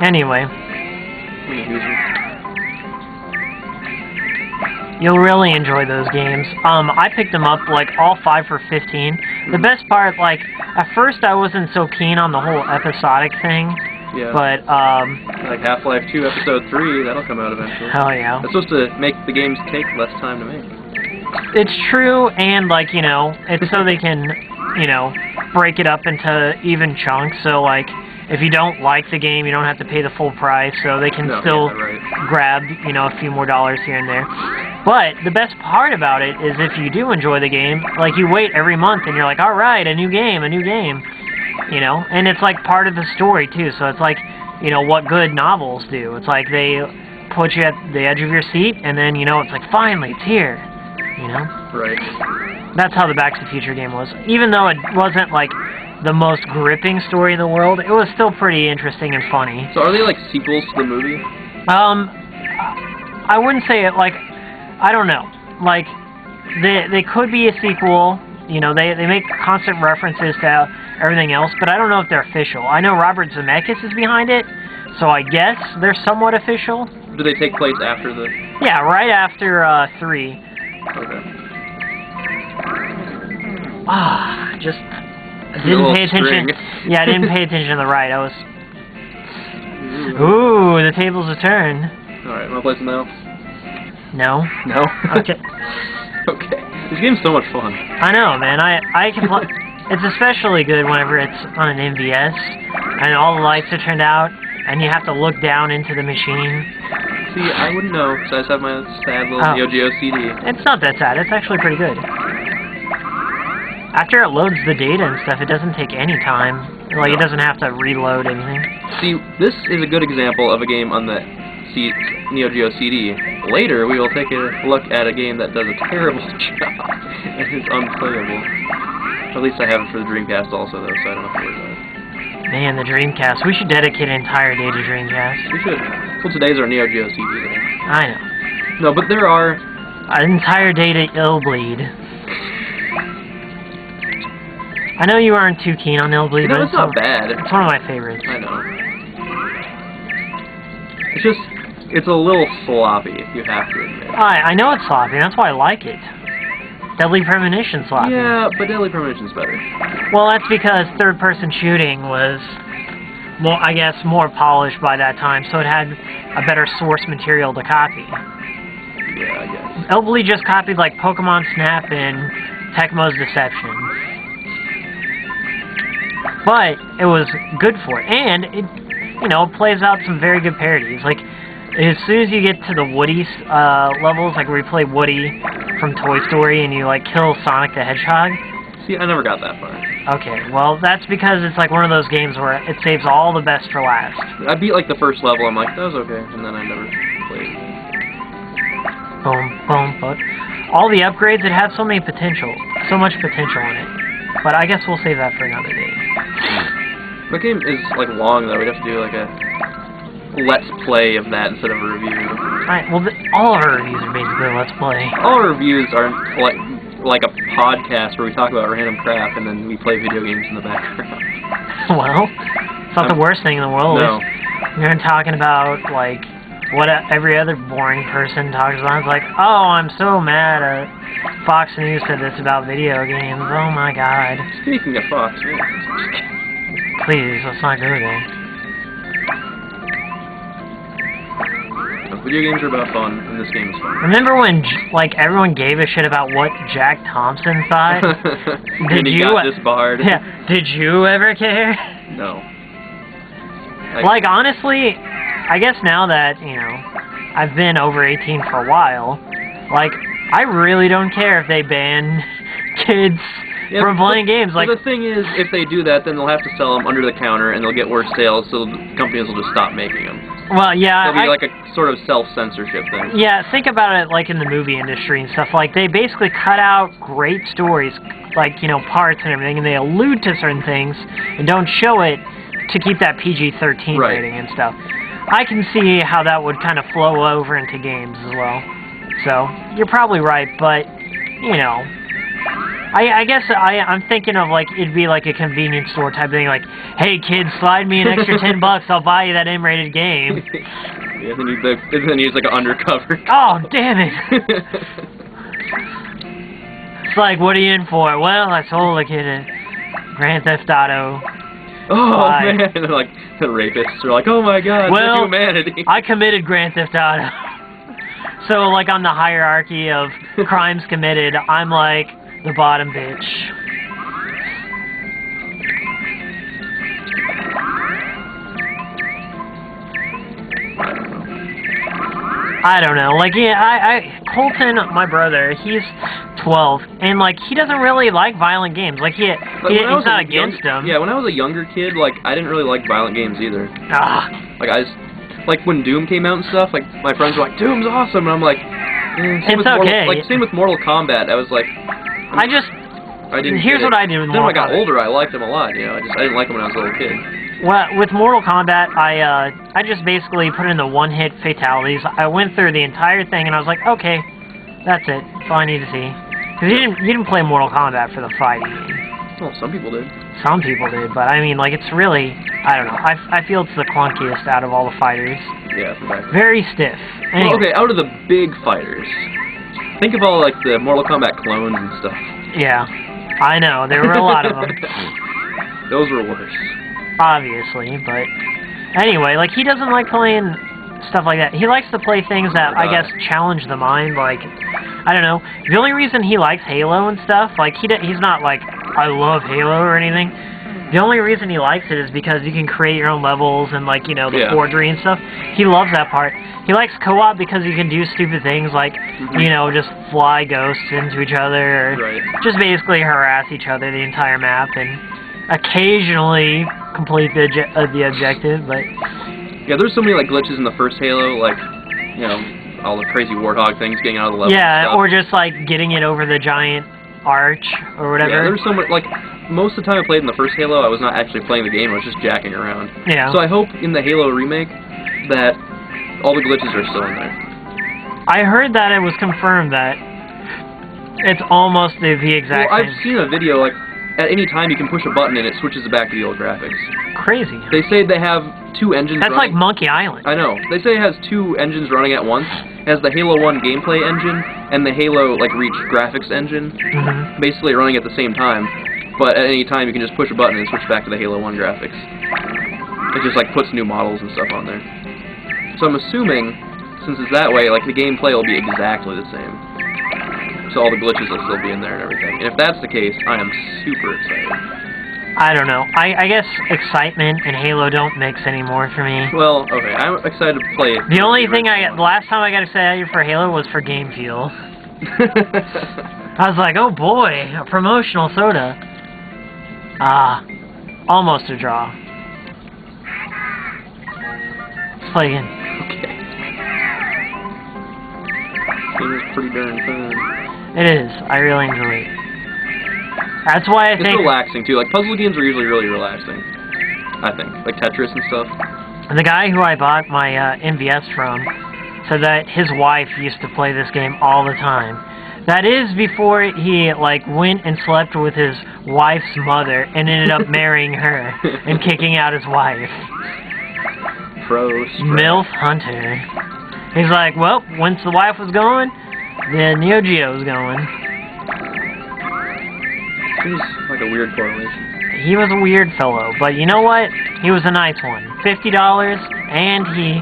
Anyway. You'll really enjoy those games. I picked them up, like, all 5 for $15. The best part, like, at first I wasn't so keen on the whole episodic thing. Yeah. But, like Half-Life 2 Episode 3, that'll come out eventually. Hell yeah. It's supposed to make the games take less time to make. It's true, and, like, you know, it's so they can, you know, break it up into even chunks, so, like, if you don't like the game, you don't have to pay the full price, so they can still grab, you know, a few more dollars here and there. But the best part about it is if you do enjoy the game, like, you wait every month and you're like, alright, a new game, you know? And it's, like, part of the story, too, so it's like, you know, what good novels do. It's like they put you at the edge of your seat, and then, you know, it's like, finally, it's here, you know? Right. That's how the Back to the Future game was. Even though it wasn't, like, the most gripping story in the world, it was still pretty interesting and funny. So are they, like, sequels to the movie? I wouldn't say it, like, I don't know. Like, they could be a sequel, you know, they make constant references to everything else, but I don't know if they're official. I know Robert Zemeckis is behind it, so I guess they're somewhat official. Do they take place after the... Yeah, right after, 3. Okay. Just... I didn't pay attention. Yeah, I didn't pay attention to the right. I was... Ooh, the tables have turned. Alright, wanna play some now? No. No? Okay. Okay. This game's so much fun. I know, man. I can play... It's especially good whenever it's on an MVS, and all the lights are turned out, and you have to look down into the machine. See, I wouldn't know, because I just have my sad little Neo Geo CD. It's not that sad. It's actually pretty good. After it loads the data and stuff, it doesn't take any time. Like, it doesn't have to reload anything. See, this is a good example of a game on the Neo Geo CD. Later, we will take a look at a game that does a terrible job and is unplayable. At least I have it for the Dreamcast also, though, so I don't have to worry about it. Man, the Dreamcast. We should dedicate an entire day to Dreamcast. We should. Well, today's our Neo Geo CD day. I know. No, but there are... An entire day to Illbleed. I know you aren't too keen on Illbleed, No, but it's not bad. It's one of my favorites. I know. It's just... It's a little sloppy, you have to admit. I know it's sloppy, that's why I like it. Deadly Premonition sloppy. Yeah, but Deadly Premonition's better. Well, that's because third-person shooting was, more, I guess, more polished by that time, so it had a better source material to copy. Yeah, I guess. Illbleed just copied, like, Pokemon Snap and Tecmo's Deception. But it was good for it, and it, you know, plays out some very good parodies. Like, as soon as you get to the Woody levels, like where you play Woody from Toy Story and you, like, kill Sonic the Hedgehog. See, I never got that far. Okay, well, that's because it's, like, one of those games where it saves all the best for last. I beat, like, the first level, I'm like, that was okay, and then I never played. Boom, boom, but all the upgrades, it has so much potential in it. But I guess we'll save that for another day. The game is, like, long, though. We'd have to do, like, a let's play of that instead of a review. Alright, well, all of our reviews are basically let's play. All our reviews are like a podcast where we talk about random crap and then we play video games in the background. Well, it's not the worst thing in the world. No. You're talking about, like, what every other boring person talks about. It's like, oh, I'm so mad at Fox News said this about video games. Oh my god. Speaking of Fox, please, let's not go there. Video games are about fun, and this game is fun. Remember when, like, everyone gave a shit about what Jack Thompson thought? Did you got disbarred? Yeah. Did you ever care? No. Like, honestly, I guess now that, you know, I've been over 18 for a while, like, I really don't care if they ban kids from playing games. Like, the thing is, if they do that, then they'll have to sell them under the counter, and they'll get worse sales, so companies will just stop making them. Well, yeah. It'll be like a sort of self-censorship thing. Yeah, think about it like in the movie industry and stuff. Like, they basically cut out great stories, like, you know, parts and everything, and they allude to certain things and don't show it to keep that PG-13 rating and stuff. I can see how that would kind of flow over into games as well. So, you're probably right, but, you know, I guess I'm thinking of, like, it'd be like a convenience store type thing, like, hey, kids, slide me an extra $10, I'll buy you that M-rated game. Yeah, then he's like an undercover. Oh, damn it! It's like, what are you in for? Well, I sold a kid a Grand Theft Auto. Oh, man! And they're like, the rapists are like, oh my god, well, humanity. I committed Grand Theft Auto. So, like, on the hierarchy of crimes committed, I'm like the bottom bitch. I don't know. Like, yeah, Colton, my brother, he's 12, and, like, he doesn't really like violent games. Like, he's not against them. Yeah, when I was a younger kid, like, I didn't really like violent games either. Ah. Like, when Doom came out and stuff, like, my friends were like, Doom's awesome, and I'm like, it's okay. Same with Mortal Kombat, I was like, here's what I did with Mortal Kombat. Then when I got older, I liked them a lot, you know, I didn't like them when I was a little kid. Well, with Mortal Kombat, I just basically put in the one-hit fatalities. I went through the entire thing, and I was like, okay, that's it. That's all I need to see. Because you didn't play Mortal Kombat for the fighting game. Well, some people did. Some people did, but I mean, like, it's really, I don't know. I feel it's the clunkiest out of all the fighters. Yeah, right. Very stiff. Anyway. Well, okay, out of the big fighters, think of all, like, the Mortal Kombat clones and stuff. Yeah, I know. There were a lot of them. Those were worse. Obviously, but anyway, like, he doesn't like playing stuff like that. He likes to play things that, I guess, challenge the mind, like, I don't know. The only reason he likes Halo and stuff, like, he's not like, I love Halo or anything. The only reason he likes it is because you can create your own levels and, like, you know, the forgery and stuff. He loves that part. He likes co-op because you can do stupid things like, you know, just fly ghosts into each other, or just basically harass each other the entire map, and occasionally complete the objective, but... Yeah, there's so many, like, glitches in the first Halo, like, you know, all the crazy warthog things getting out of the level. Yeah, or just, like, getting it over the giant arch, or whatever. Yeah, there's so much, like, most of the time I played in the first Halo, I was not actually playing the game, I was just jacking around. Yeah. So I hope in the Halo remake that all the glitches are still in there. I heard that it was confirmed that it's almost the exact same. I've seen a video, like, at any time you can push a button and it switches it back to the old graphics. Crazy. They say they have two engines running. That's like Monkey Island. I know. They say it has two engines running at once. It has the Halo 1 gameplay engine and the Halo, like, Reach graphics engine, basically running at the same time. But at any time you can just push a button and switch back to the Halo 1 graphics. It just, like, puts new models and stuff on there. So I'm assuming, since it's that way, like, the gameplay will be exactly the same. So all the glitches will still be in there and everything. And if that's the case, I am super excited. I don't know. I guess excitement and Halo don't mix anymore for me. Well, okay, I'm excited to play it. The only thing the last time I got excited for Halo was for Game Fuel. I was like, oh boy, a promotional soda. Almost a draw. Let's play again. Okay. This game is pretty darn fun. It is. I really enjoy it. That's why I think... It's relaxing, too. Like, puzzle games are usually really relaxing. I think. Like Tetris and stuff. The guy who I bought my MVS from said that his wife used to play this game all the time. That is before he, like, went and slept with his wife's mother and ended up marrying her and kicking out his wife. MILF Hunter. He's like, well, once the wife was gone, the Neo Geo was going. Seems like a weird correlation. He was a weird fellow, but you know what? He was a nice one. $50, and he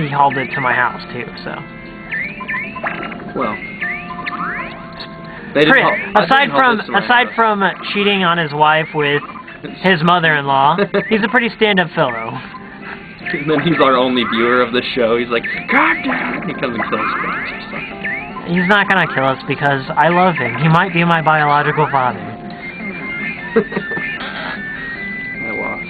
hauled it to my house too. So. Well. Aside from cheating on his wife with his mother-in-law, he's a pretty stand-up fellow. And then he's our only viewer of the show. He's like, God damn it! He comes and kills us. He's not gonna kill us because I love him. He might be my biological father. I lost.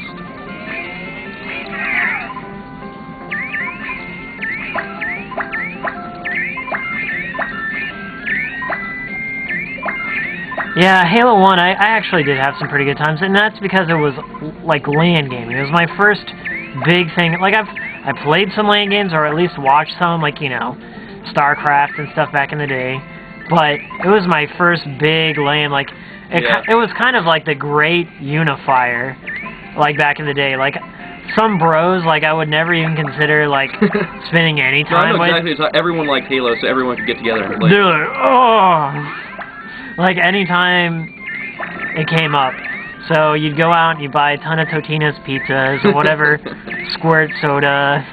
Yeah, Halo 1, I actually did have some pretty good times, and that's because it was, like, LAN gaming. It was my first big thing. Like, I played some LAN games, or at least watched some, like, you know, StarCraft and stuff back in the day. but it was my first big LAN. Like, it was kind of like the great unifier, like back in the day. Like, some bros, like, I would never even consider, like, spending any time with. Exactly. So everyone liked Halo, so everyone could get together and play. They're like, oh! Like, anytime it came up. So you'd go out and you buy a ton of Totino's pizzas or whatever, squirt soda,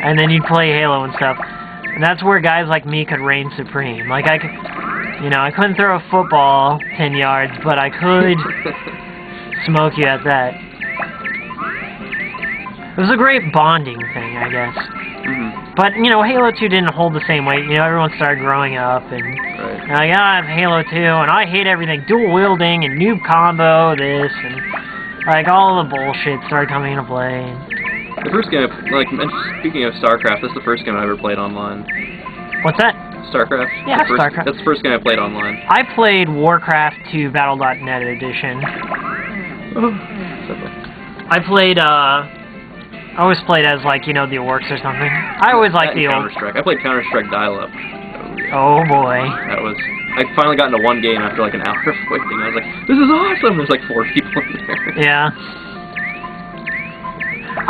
and then you'd play Halo and stuff. And that's where guys like me could reign supreme. Like, I couldn't throw a football 10 yards, but I could smoke you at that. It was a great bonding thing, I guess. But, Halo 2 didn't hold the same weight. Everyone started growing up, and I have Halo 2, and I hate everything. Dual wielding, and noob combo, this, and, like, all the bullshit started coming into play. The first game, speaking of StarCraft, that's the first game I ever played online. What's that? StarCraft? Yeah, StarCraft. That's the first game I played online. I played Warcraft 2 Battle.net edition. I played, I always played as, like, the orcs or something. I always liked the old... Counter-Strike. I played Counter-Strike Dial-Up. Oh, boy. I finally got into one game after, like, an hour of waiting. I was like, this is awesome! There's, like, 4 people in there. Yeah.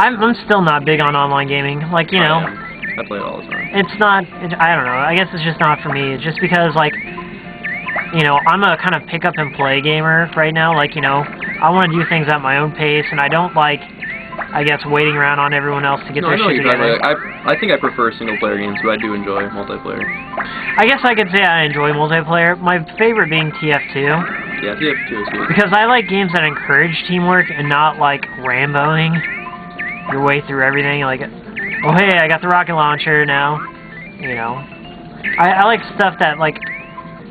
I'm still not big on online gaming. Like, I play it all the time. It's not... I don't know. I guess it's just not for me. It's just because, like, I'm a kind of pick-up-and-play gamer right now. Like, I want to do things at my own pace, and I don't like... I guess waiting around on everyone else to get their shit together. I think I prefer single-player games, but I do enjoy multiplayer. I guess I could say I enjoy multiplayer. My favorite being TF2. Yeah, TF2 is good. Because I like games that encourage teamwork and not, like, Ramboing your way through everything. Like, oh, hey, I got the rocket launcher now. I like stuff that, like,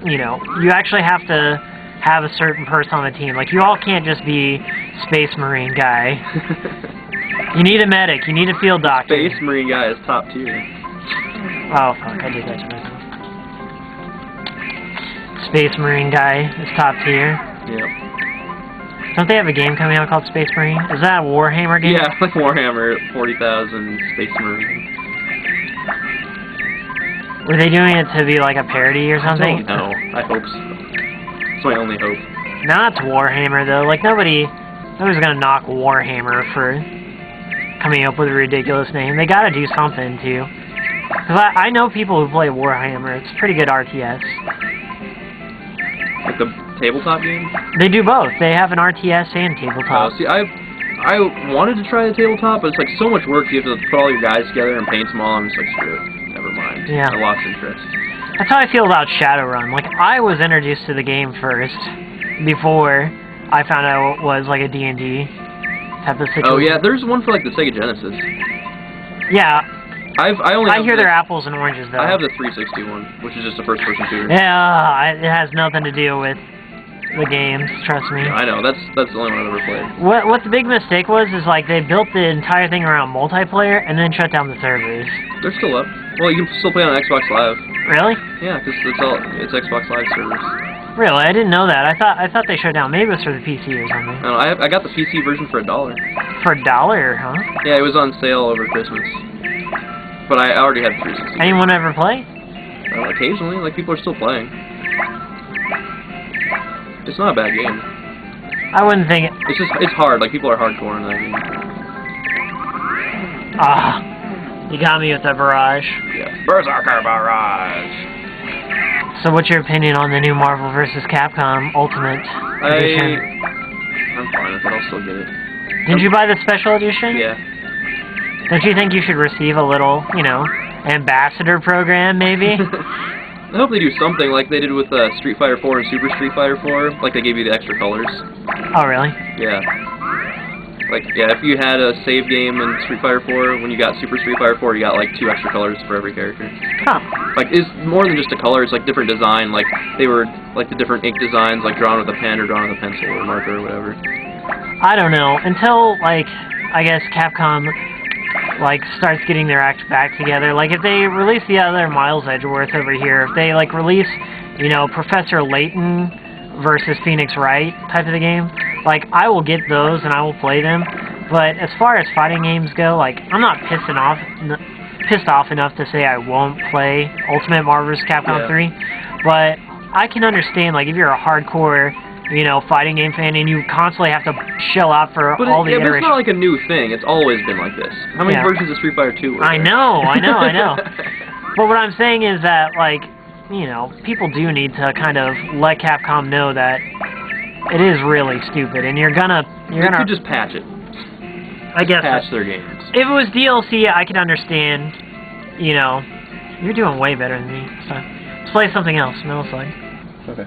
you actually have to have a certain person on the team. Like, you all can't just be Space Marine guy. You need a medic. You need a field doctor. Space Marine guy is top tier. Oh, fuck. I did that to myself. Space Marine guy is top tier. Yep. Don't they have a game coming out called Space Marine? Is that a Warhammer game? Yeah, like Warhammer 40,000 Space Marine. Were they doing it to be like a parody or something? I don't know. I hope so. That's my only hope. Not Warhammer, though. Like, nobody's gonna knock Warhammer for coming up with a ridiculous name. They gotta do something, too. Because I know people who play Warhammer. It's pretty good RTS. Like the tabletop game? They do both. They have an RTS and tabletop. See, I wanted to try the tabletop, but it's like so much work. You have to put all your guys together and paint them all. I'm just like, screw it. Never mind. Yeah. I lost interest. That's how I feel about Shadowrun. Like, I was introduced to the game first, before I found out it was like a D&D type of situation. Oh yeah, there's one for like the Sega Genesis. Yeah. I hear they're apples and oranges though. I have the 360 one, which is just a first-person shooter. Yeah, it has nothing to do with the games. Trust me. Yeah, I know. That's the only one I've ever played. What the big mistake was is like they built the entire thing around multiplayer and then shut down the servers. They're still up. Well, you can still play on Xbox Live. Really? Yeah, because it's Xbox Live servers. Really? I didn't know that. I thought they shut down. Maybe it was for the PC or something. No, I got the PC version for $1. For $1, huh? Yeah, it was on sale over Christmas. But I already had 360. Anyone ever play? Occasionally, like people are still playing. It's not a bad game. I wouldn't think it. It's hard. Like people are hardcore in that game. Ah, you got me with the barrage. Yeah, Berserker Barrage. So, what's your opinion on the new Marvel vs. Capcom Ultimate Edition? I'm fine with it. I'll still get it. Did you buy the special edition? Yeah. Don't you think you should receive a little, ambassador program, maybe? I hope they do something like they did with Street Fighter 4 and Super Street Fighter 4. Like they gave you the extra colors. Oh, really? Yeah. Like, yeah, if you had a save game in Street Fighter 4, when you got Super Street Fighter 4, you got like 2 extra colors for every character. Huh. Like, it's more than just a color, it's like different design. Like, they were, like, the different ink designs, like drawn with a pen or drawn with a pencil or marker or whatever. I don't know. Until, like, I guess Capcom starts getting their act back together. Like, if they release the other Miles Edgeworth over here, if they, like, release, Professor Layton versus Phoenix Wright type of the game, like, I will get those and I will play them. But as far as fighting games go, like, I'm not pissed off enough to say I won't play Ultimate Marvel vs. Capcom 3. But I can understand, like, if you're a hardcore, you know, fighting game fan and you constantly have to shell out for all the iterations. But it's not like a new thing. It's always been like this. How many versions of Street Fighter 2 were there? I know. But what I'm saying is that, like, you know, people do need to kind of let Capcom know that it is really stupid, and you're gonna... They could just patch it. I guess patch their games. If it was DLC, I could understand. You know, you're doing way better than me. So let's play something else. Metal Slug. Okay.